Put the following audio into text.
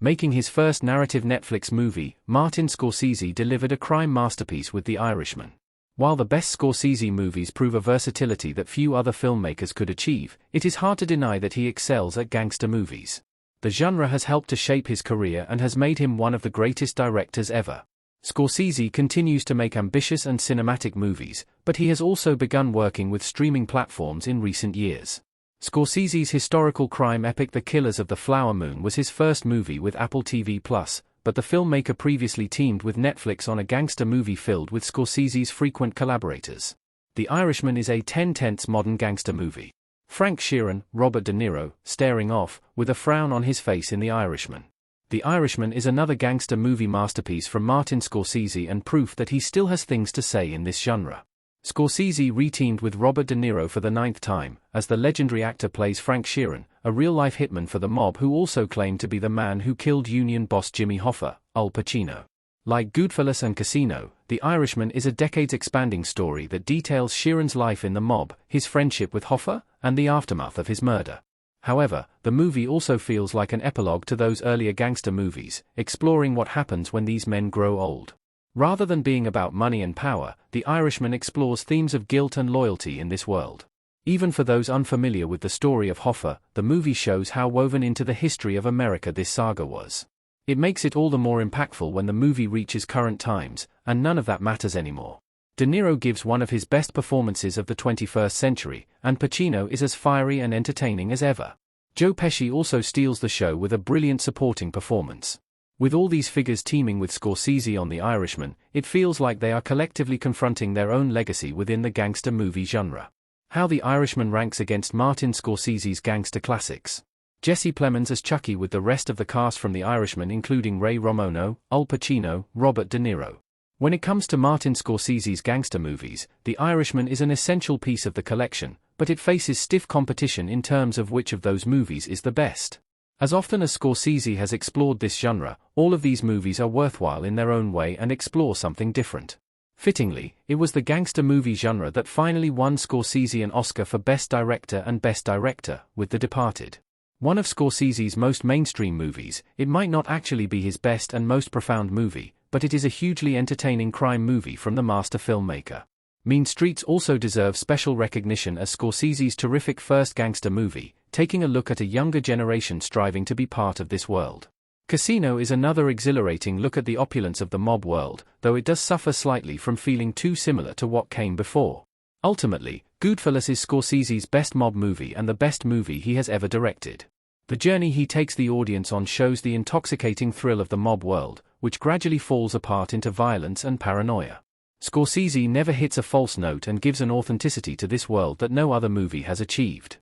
Making his first narrative Netflix movie, Martin Scorsese delivered a crime masterpiece with The Irishman. While the best Scorsese movies prove a versatility that few other filmmakers could achieve, it is hard to deny that he excels at gangster movies. The genre has helped to shape his career and has made him one of the greatest directors ever. Scorsese continues to make ambitious and cinematic movies, but he has also begun working with streaming platforms in recent years. Scorsese's historical crime epic The Killers of the Flower Moon was his first movie with Apple TV+, but the filmmaker previously teamed with Netflix on a gangster movie filled with Scorsese's frequent collaborators. The Irishman is a ten-tenths modern gangster movie. Frank Sheeran, Robert De Niro, staring off, with a frown on his face in The Irishman. The Irishman is another gangster movie masterpiece from Martin Scorsese and proof that he still has things to say in this genre. Scorsese re-teamed with Robert De Niro for the 9th time, as the legendary actor plays Frank Sheeran, a real-life hitman for the mob who also claimed to be the man who killed union boss Jimmy Hoffa, Al Pacino. Like Goodfellas and Casino, The Irishman is a decades-expanding story that details Sheeran's life in the mob, his friendship with Hoffa, and the aftermath of his murder. However, the movie also feels like an epilogue to those earlier gangster movies, exploring what happens when these men grow old. Rather than being about money and power, The Irishman explores themes of guilt and loyalty in this world. Even for those unfamiliar with the story of Hoffa, the movie shows how woven into the history of America this saga was. It makes it all the more impactful when the movie reaches current times, and none of that matters anymore. De Niro gives one of his best performances of the 21st century, and Pacino is as fiery and entertaining as ever. Joe Pesci also steals the show with a brilliant supporting performance. With all these figures teaming with Scorsese on The Irishman, it feels like they are collectively confronting their own legacy within the gangster movie genre. How The Irishman ranks against Martin Scorsese's gangster classics. Jesse Plemons as Chucky with the rest of the cast from The Irishman including Ray Romano, Al Pacino, Robert De Niro. When it comes to Martin Scorsese's gangster movies, The Irishman is an essential piece of the collection, but it faces stiff competition in terms of which of those movies is the best. As often as Scorsese has explored this genre, all of these movies are worthwhile in their own way and explore something different. Fittingly, it was the gangster movie genre that finally won Scorsese an Oscar for Best Director and Best Director, with The Departed. One of Scorsese's most mainstream movies, it might not actually be his best and most profound movie, but it is a hugely entertaining crime movie from the master filmmaker. Mean Streets also deserves special recognition as Scorsese's terrific first gangster movie, taking a look at a younger generation striving to be part of this world. Casino is another exhilarating look at the opulence of the mob world, though it does suffer slightly from feeling too similar to what came before. Ultimately, Goodfellas is Scorsese's best mob movie and the best movie he has ever directed. The journey he takes the audience on shows the intoxicating thrill of the mob world, which gradually falls apart into violence and paranoia. Scorsese never hits a false note and gives an authenticity to this world that no other movie has achieved.